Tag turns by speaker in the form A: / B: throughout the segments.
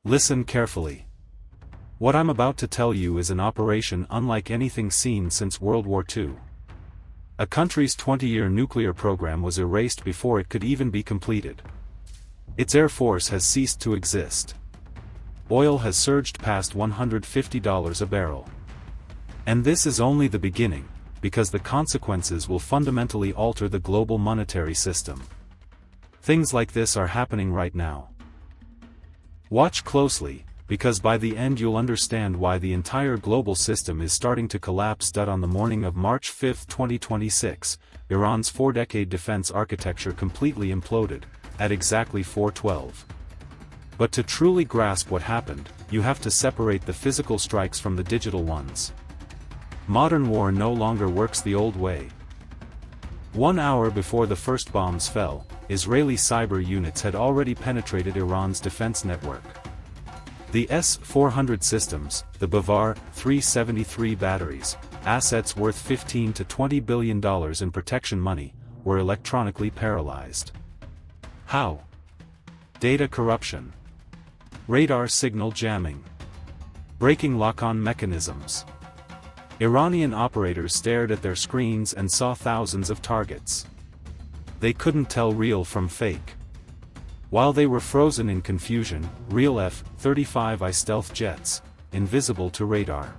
A: Listen carefully. What I'm about to tell you is an operation unlike anything seen since World War II. A country's 20-year nuclear program was erased before it could even be completed. Its air force has ceased to exist. Oil has surged past $150 a barrel. And this is only the beginning, because the consequences will fundamentally alter the global monetary system. Things like this are happening right now. Watch closely, because by the end you'll understand why the entire global system is starting to collapse. On the morning of March 5, 2026, Iran's 4-decade defense architecture completely imploded, at exactly 4:12. But to truly grasp what happened, you have to separate the physical strikes from the digital ones. Modern war no longer works the old way. 1 hour before the first bombs fell, Israeli cyber units had already penetrated Iran's defense network. The S-400 systems, the Bavar-373 batteries, assets worth $15 to $20 billion in protection money, were electronically paralyzed. How? Data corruption. Radar signal jamming. Breaking lock-on mechanisms. Iranian operators stared at their screens and saw thousands of targets. They couldn't tell real from fake. While they were frozen in confusion, real F-35I stealth jets, invisible to radar,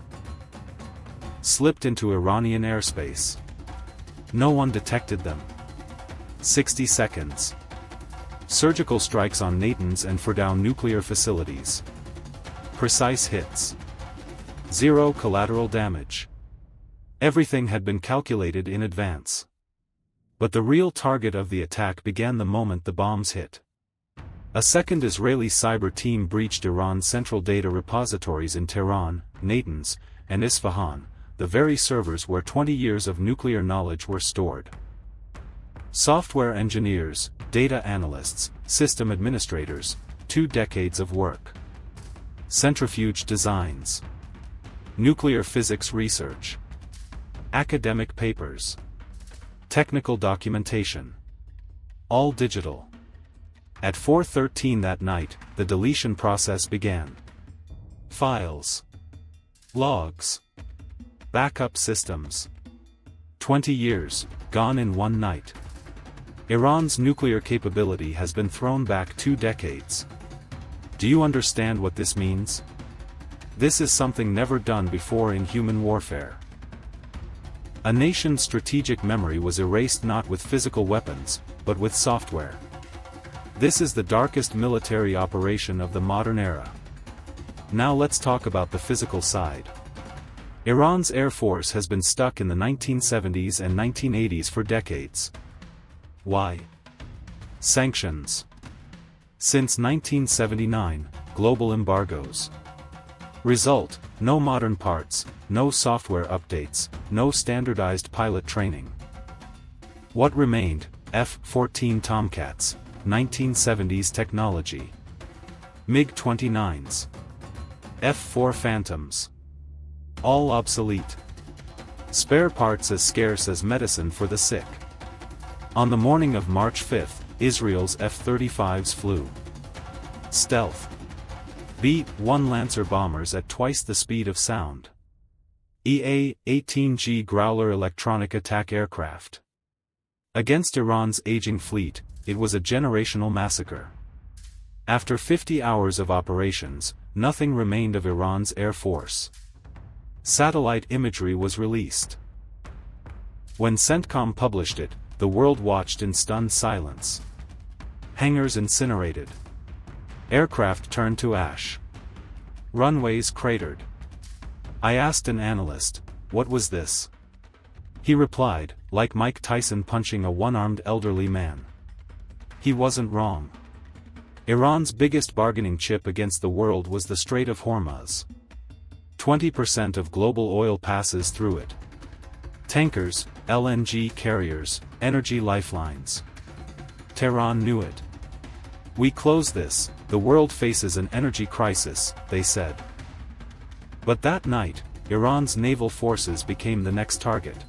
A: slipped into Iranian airspace. No one detected them. 60 seconds. Surgical strikes on Natanz and Fordow nuclear facilities. Precise hits. Zero collateral damage. Everything had been calculated in advance. But the real target of the attack began the moment the bombs hit. A second Israeli cyber team breached Iran's central data repositories in Tehran, Natanz, and Isfahan, the very servers where 20 years of nuclear knowledge were stored. Software engineers, data analysts, system administrators, 2 decades of work. Centrifuge designs. Nuclear physics research. Academic papers. Technical documentation. All digital. At 4:13 that night, the deletion process began. Files. Logs. Backup systems. 20 years, gone in one night. Iran's nuclear capability has been thrown back 2 decades. Do you understand what this means? This is something never done before in human warfare. A nation's strategic memory was erased not with physical weapons, but with software. This is the darkest military operation of the modern era. Now let's talk about the physical side. Iran's Air Force has been stuck in the 1970s and 1980s for decades. Why? Sanctions. Since 1979, global embargoes. Result: no modern parts, no software updates, no standardized pilot training. What remained? F-14 Tomcats, 1970s technology. MiG-29s. F-4 Phantoms. All obsolete. Spare parts as scarce as medicine for the sick. On the morning of March 5, Israel's F-35s flew. Stealth. B-1 Lancer bombers at twice the speed of sound. EA-18G Growler electronic attack aircraft. Against Iran's aging fleet, it was a generational massacre. After 50 hours of operations, nothing remained of Iran's Air Force. Satellite imagery was released. When CENTCOM published it, the world watched in stunned silence. Hangars incinerated. Aircraft turned to ash. Runways cratered. I asked an analyst, "What was this?" He replied, like Mike Tyson punching a one-armed elderly man. He wasn't wrong. Iran's biggest bargaining chip against the world was the Strait of Hormuz. 20% of global oil passes through it. Tankers, LNG carriers, energy lifelines. Tehran knew it. We close this, the world faces an energy crisis, they said. But that night, Iran's naval forces became the next target.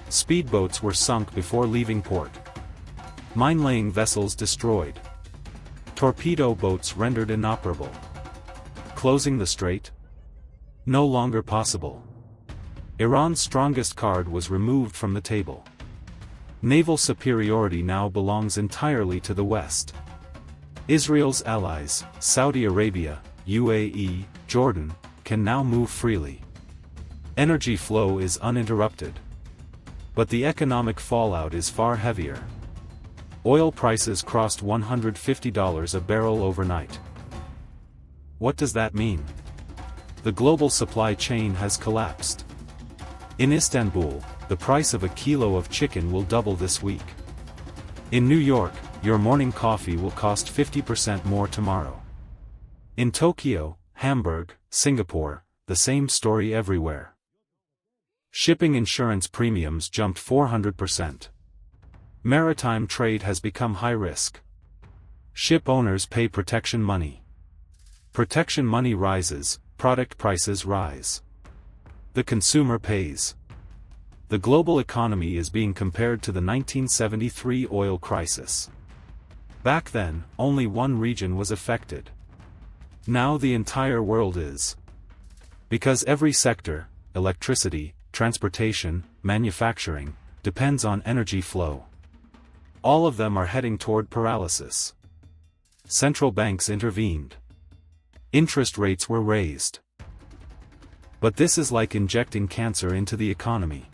A: Speedboats were sunk before leaving port. Mine-laying vessels destroyed. Torpedo boats rendered inoperable. Closing the strait? No longer possible. Iran's strongest card was removed from the table. Naval superiority now belongs entirely to the West. Israel's allies, Saudi Arabia, UAE, Jordan, can now move freely. Energy flow is uninterrupted. But the economic fallout is far heavier. Oil prices crossed $150 a barrel overnight. What does that mean? The global supply chain has collapsed. In Istanbul, the price of a kilo of chicken will double this week. In New York, your morning coffee will cost 50% more tomorrow. In Tokyo, Hamburg, Singapore, the same story everywhere. Shipping insurance premiums jumped 400%. Maritime trade has become high risk. Ship owners pay protection money. Protection money rises, product prices rise. The consumer pays. The global economy is being compared to the 1973 oil crisis. Back then, only one region was affected. Now the entire world is. Because every sector, electricity, transportation, manufacturing, depends on energy flow. All of them are heading toward paralysis. Central banks intervened. Interest rates were raised. But this is like injecting cancer into the economy.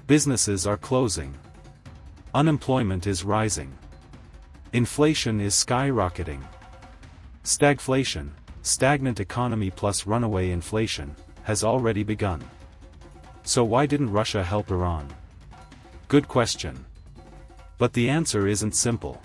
A: Businesses are closing. Unemployment is rising. Inflation is skyrocketing. Stagflation, stagnant economy plus runaway inflation, has already begun. So why didn't Russia help Iran? Good question. But the answer isn't simple.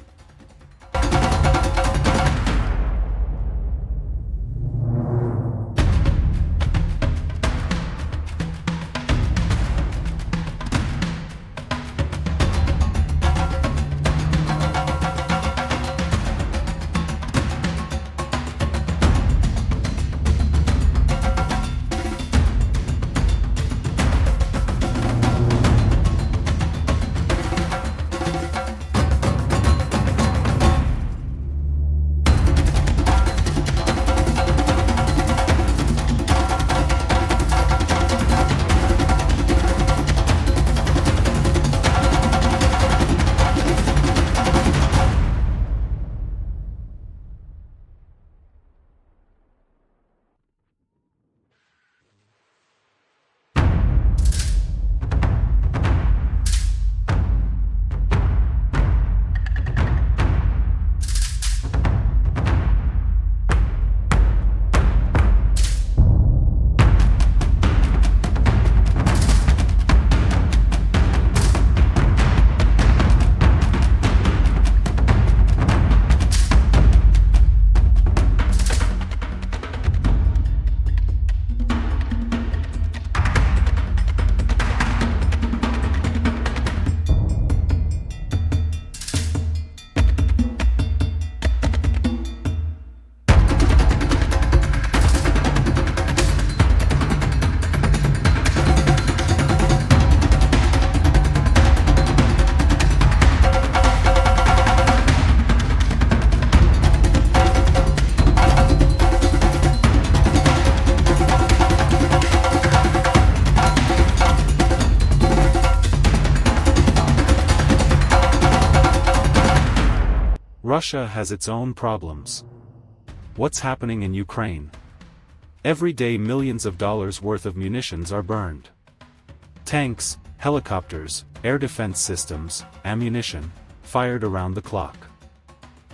A: Russia has its own problems. What's happening in Ukraine? Every day millions of dollars worth of munitions are burned. Tanks, helicopters, air defense systems, ammunition, fired around the clock.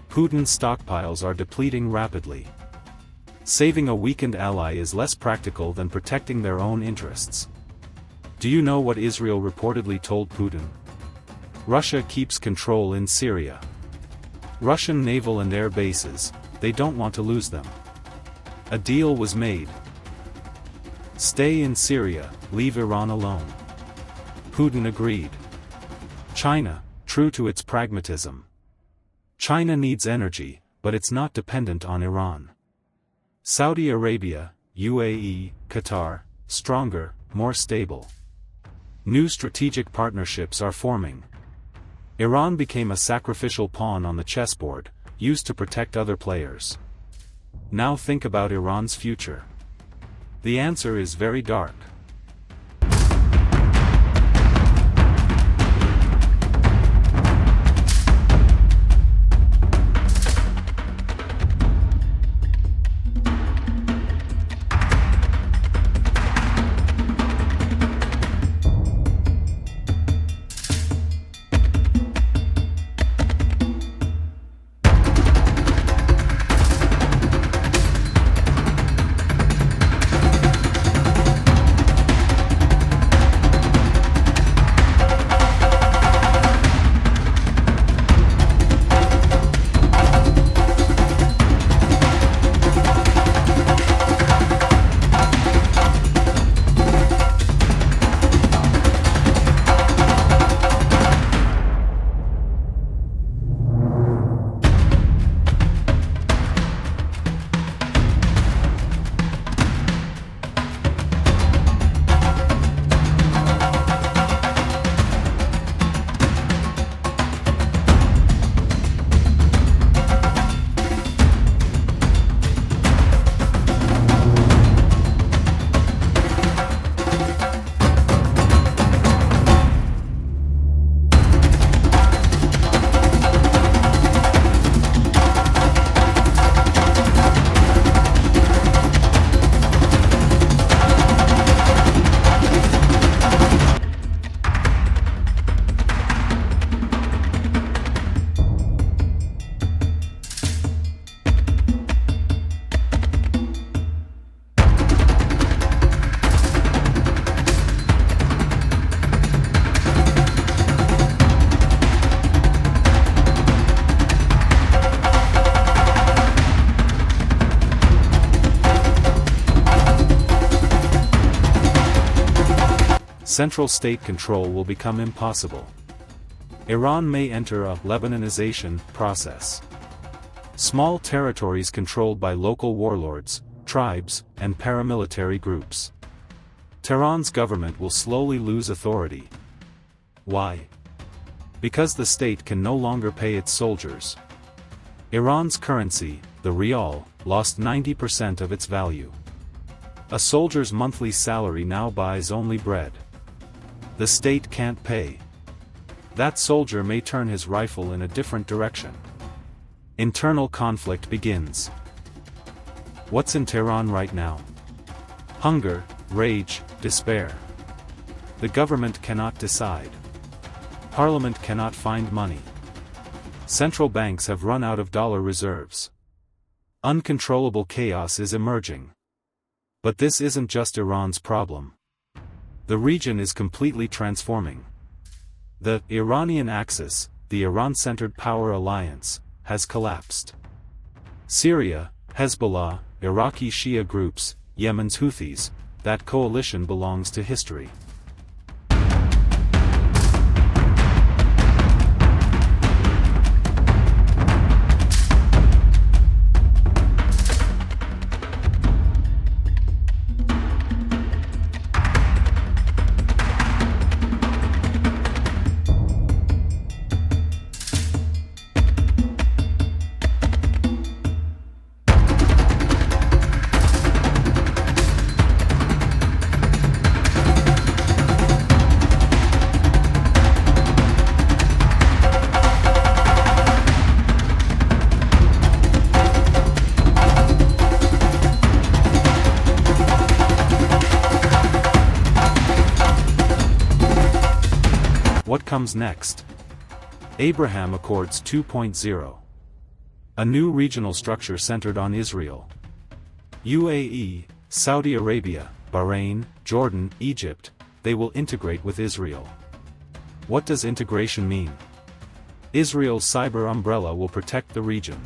A: Putin's stockpiles are depleting rapidly. Saving a weakened ally is less practical than protecting their own interests. Do you know what Israel reportedly told Putin? Russia keeps control in Syria. Russian naval and air bases, they don't want to lose them. A deal was made. Stay in Syria, leave Iran alone. Putin agreed. China, true to its pragmatism. China needs energy, but it's not dependent on Iran. Saudi Arabia, UAE, Qatar, stronger, more stable. New strategic partnerships are forming. Iran became a sacrificial pawn on the chessboard, used to protect other players. Now think about Iran's future. The answer is very dark. Central state control will become impossible. Iran may enter a Lebanonization process. Small territories controlled by local warlords, tribes, and paramilitary groups. Tehran's government will slowly lose authority. Why? Because the state can no longer pay its soldiers. Iran's currency, the rial, lost 90% of its value. A soldier's monthly salary now buys only bread. The state can't pay. That soldier may turn his rifle in a different direction. Internal conflict begins. What's in Tehran right now? Hunger, rage, despair. The government cannot decide. Parliament cannot find money. Central banks have run out of dollar reserves. Uncontrollable chaos is emerging. But this isn't just Iran's problem. The region is completely transforming. The Iranian Axis, the Iran-centered power alliance, has collapsed. Syria, Hezbollah, Iraqi Shia groups, Yemen's Houthis, that coalition belongs to history. What comes next? Abraham Accords 2.0. A new regional structure centered on Israel. UAE, Saudi Arabia, Bahrain, Jordan, Egypt, they will integrate with Israel. What does integration mean? Israel's cyber umbrella will protect the region.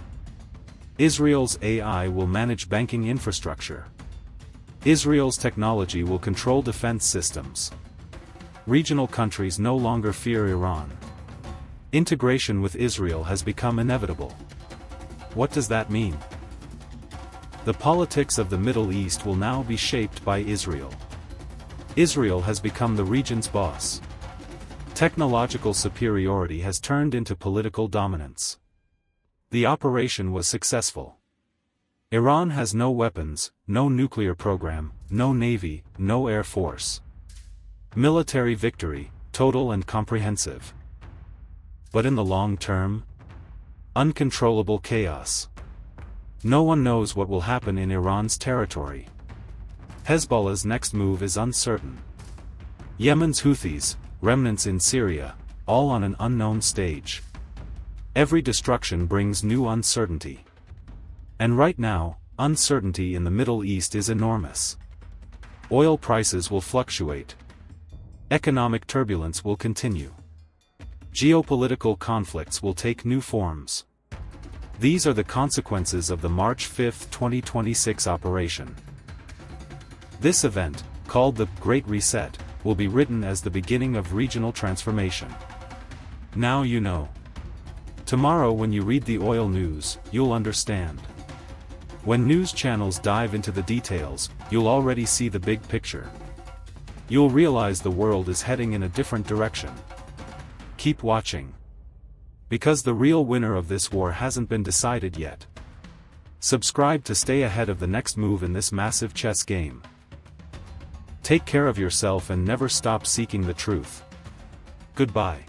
A: Israel's AI will manage banking infrastructure. Israel's technology will control defense systems. Regional countries no longer fear Iran. Integration with Israel has become inevitable. What does that mean? The politics of the Middle East will now be shaped by Israel. Israel has become the region's boss. Technological superiority has turned into political dominance. The operation was successful. Iran has no weapons, no nuclear program, no navy, no air force. Military victory, total and comprehensive. But in the long term? Uncontrollable chaos. No one knows what will happen in Iran's territory. Hezbollah's next move is uncertain. Yemen's Houthis, remnants in Syria, all on an unknown stage. Every destruction brings new uncertainty. And right now, uncertainty in the Middle East is enormous. Oil prices will fluctuate. Economic turbulence will continue. Geopolitical conflicts will take new forms. These are the consequences of the March 5, 2026 operation. This event, called the Great Reset, will be written as the beginning of regional transformation. Now you know. Tomorrow when you read the oil news, you'll understand. When news channels dive into the details, you'll already see the big picture. You'll realize the world is heading in a different direction. Keep watching. Because the real winner of this war hasn't been decided yet. Subscribe to stay ahead of the next move in this massive chess game. Take care of yourself and never stop seeking the truth. Goodbye.